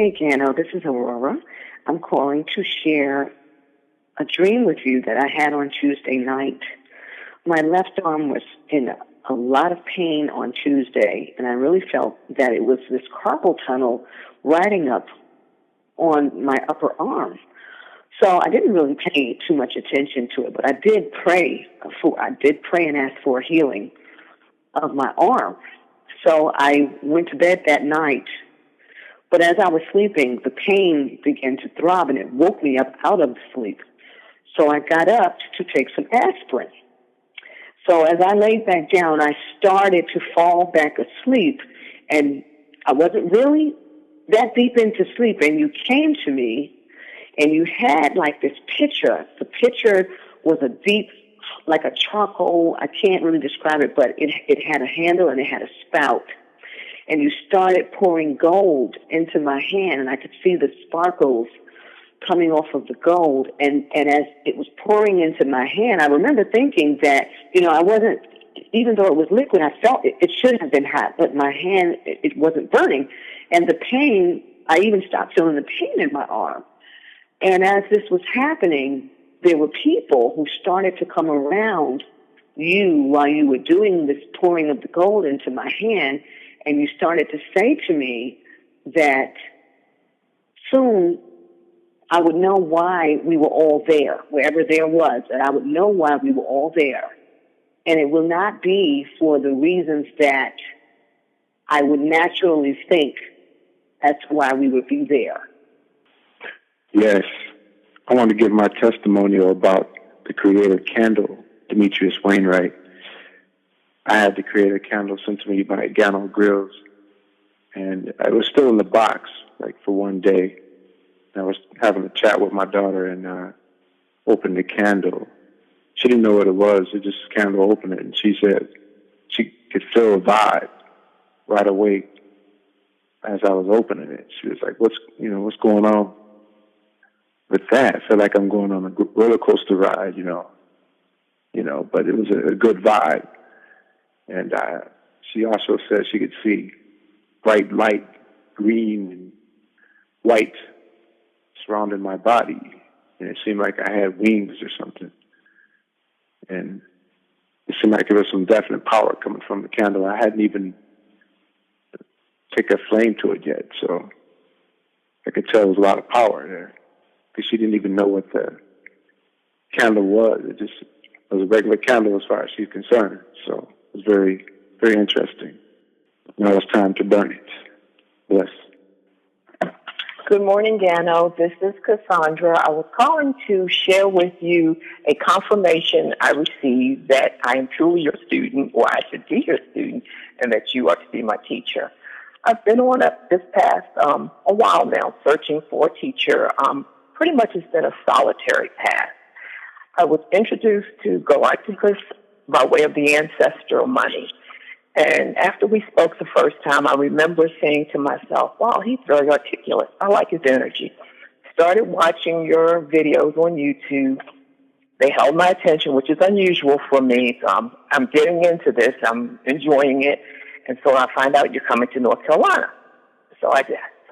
Hey, Gano, this is Aurora. I'm calling to share a dream with you that I had on Tuesday night. My left arm was in a lot of pain on Tuesday, and I really felt that it was this carpal tunnel riding up on my upper arm. So I didn't really pay too much attention to it, but I did pray and ask for healing of my arm. So I went to bed that night, but as I was sleeping, the pain began to throb, and it woke me up out of sleep. So I got up to take some aspirin. So as I laid back down, I started to fall back asleep, and I wasn't really that deep into sleep, and you came to me, and you had like this picture. The picture was a deep, like a charcoal, I can't really describe it, but it had a handle and it had a spout. And you started pouring gold into my hand, and I could see the sparkles coming off of the gold. And as it was pouring into my hand, I remember thinking that, I wasn't, even though it was liquid, I felt it should have been hot, but my hand, it wasn't burning. And the pain, I even stopped feeling the pain in my arm. And as this was happening, there were people who started to come around you while you were doing this pouring of the gold into my hand, and you started to say to me that soon I would know why we were all there, wherever there was, that I would know why we were all there. And it will not be for the reasons that I would naturally think as to why we would be there. Yes. I want to give my testimonial about the Creator Candle, Demetrius Wainwright. I had the Creator Candle sent to me by Gano Grills, and it was still in the box, like for one day. I was having a chat with my daughter and opened the candle. She didn't know what it was. It just candle opened it, and she said she could feel a vibe right away as I was opening it. She was like, what's going on with that? I feel like I'm going on a roller coaster ride, but it was a good vibe. And she also said she could see bright light, green and white surrounding my body. And it seemed like I had wings or something. And it seemed like there was some definite power coming from the candle. I hadn't even taken a flame to it yet, so I could tell there was a lot of power there. Because she didn't even know what the candle was. It was a regular candle as far as she's concerned. So it was very, very interesting. Now it's time to burn it. Bless. Good morning, Gano. This is Cassandra. I was calling to share with you a confirmation I received that I am truly your student, or I should be your student, and that you are to be my teacher. I've been on this past a while now searching for a teacher. Pretty much it's been a solitary path. I was introduced to Galighticus by way of the ancestral money. And after we spoke the first time, I remember saying to myself, wow, he's very articulate. I like his energy. Started watching your videos on YouTube. They held my attention, which is unusual for me. So I'm getting into this. I'm enjoying it. And so I find out you're coming to North Carolina. So I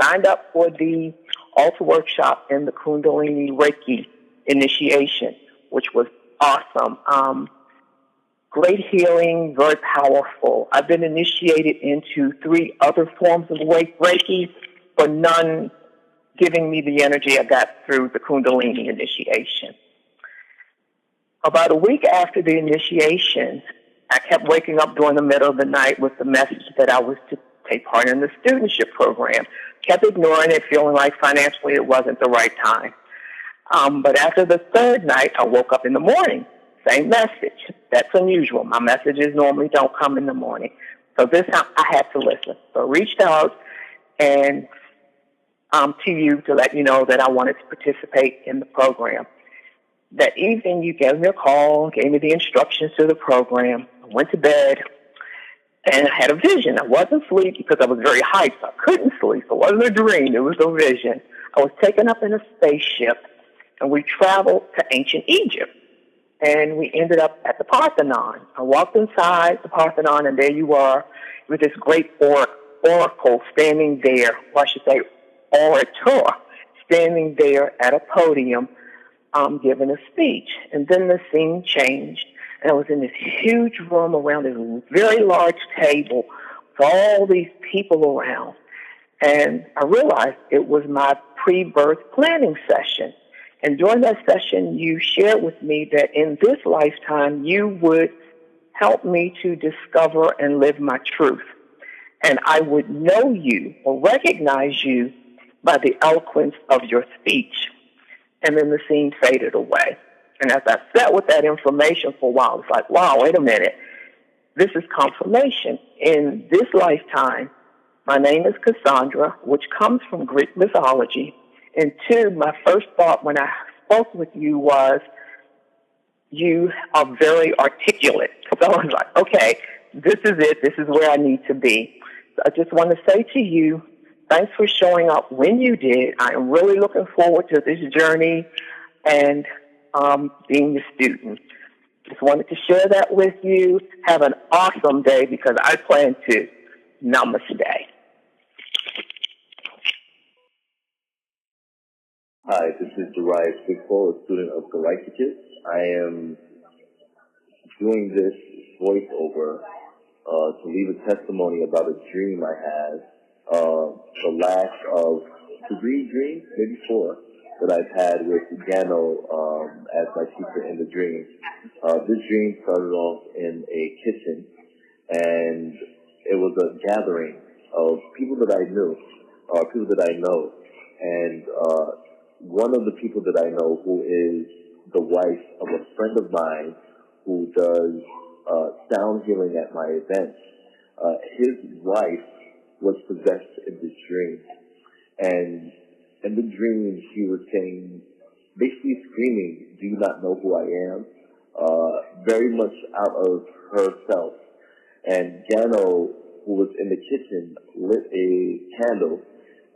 signed up for the altar workshop and the Kundalini Reiki initiation, which was awesome. Great healing, very powerful. I've been initiated into 3 other forms of Reiki, but none giving me the energy I got through the Kundalini initiation. About a week after the initiation, I kept waking up during the middle of the night with the message that I was to take part in the studentship program. Kept ignoring it, feeling like financially it wasn't the right time. But after the 3rd night, I woke up in the morning. Same message. That's unusual. My messages normally don't come in the morning. So this time I had to listen. So I reached out and to you to let you know that I wanted to participate in the program. That evening you gave me a call, gave me the instructions to the program. I went to bed and I had a vision. I wasn't asleep because I was very hyped. So I couldn't sleep. It wasn't a dream. It was a vision. I was taken up in a spaceship and we traveled to ancient Egypt. And we ended up at the Parthenon. I walked inside the Parthenon, and there you are with this great oracle standing there, or I should say orator standing there at a podium giving a speech. And then the scene changed, and I was in this huge room around this very large table with all these people around. And I realized it was my pre-birth planning session. And during that session, you shared with me that in this lifetime, you would help me to discover and live my truth. And I would know you or recognize you by the eloquence of your speech. And then the scene faded away. And as I sat with that information for a while, I was like, wow, wait a minute. This is confirmation. In this lifetime, my name is Cassandra, which comes from Greek mythology. And two, my first thought when I spoke with you was, you are very articulate. So I was like, okay, this is it. This is where I need to be. So I just want to say to you, thanks for showing up when you did. I am really looking forward to this journey and being a student. Just wanted to share that with you. Have an awesome day because I plan to. Namaste. Hi, this is Darius Bigful, a student of Galighticus. I am doing this voiceover to leave a testimony about a dream I had, the last of 3 dreams, maybe 4, that I've had with Gano as my teacher in the dream. This dream started off in a kitchen, and it was a gathering of people that I knew, people that I know, and one of the people that I know who is the wife of a friend of mine who does sound healing at my events, his wife was possessed in this dream. And in the dream, she was saying, basically screaming, "Do you not know who I am?" Very much out of herself. And Gano, who was in the kitchen, lit a candle,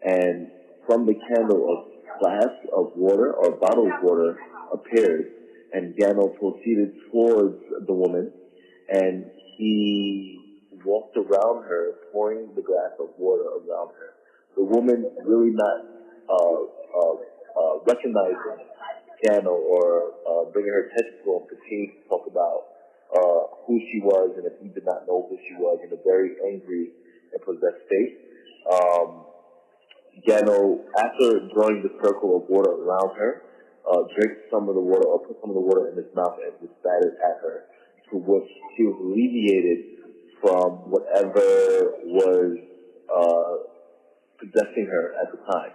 and from the candle, a glass of water or a bottle of water appeared, and Gano proceeded towards the woman, and he walked around her, pouring the glass of water around her. The woman really not recognizing Gano or bringing her attention to him, continued to talk about who she was, and if he did not know who she was, in a very angry and possessed state. Gano, after drawing the circle of water around her, drank some of the water or put some of the water in his mouth and just spat it at her, to which she was alleviated from whatever was possessing her at the time.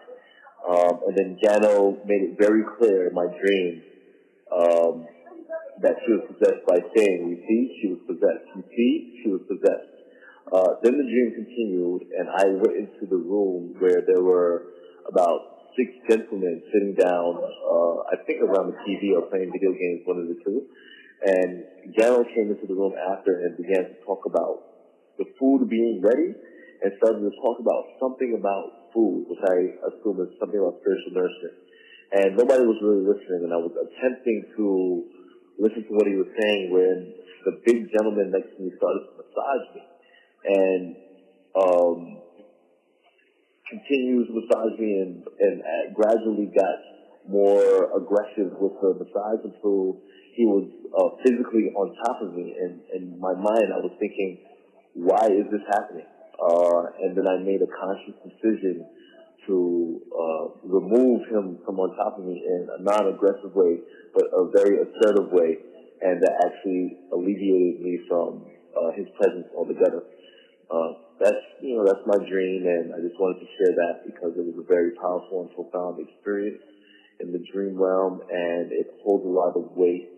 And then Gano made it very clear in my dream that she was possessed by saying, "You see, she was possessed. You see, she was possessed." Then the dream continued, and I went into the room where there were about 6 gentlemen sitting down, I think around the TV or playing video games, one of the two. And Gano came into the room after and began to talk about the food being ready, and started to talk about something about food, which I assume is something about spiritual nourishment. And nobody was really listening, and I was attempting to listen to what he was saying when the big gentleman next to me started to massage me. And continued to massage me and gradually got more aggressive with the massage until he was physically on top of me. And in my mind, I was thinking, why is this happening? And then I made a conscious decision to remove him from on top of me in a non-aggressive way, but a very assertive way, and that actually alleviated me from his presence altogether. That's my dream, and I just wanted to share that because it was a very powerful and profound experience in the dream realm, and it holds a lot of weight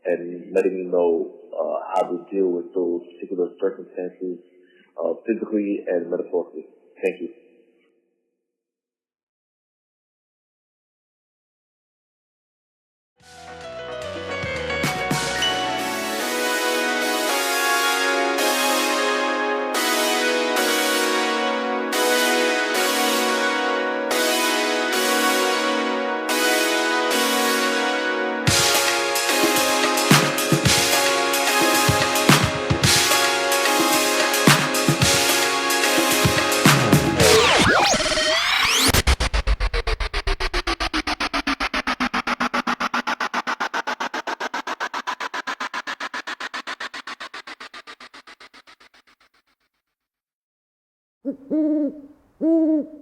and letting me know how to deal with those particular circumstances physically and metaphorically. Thank you. Mm-hmm.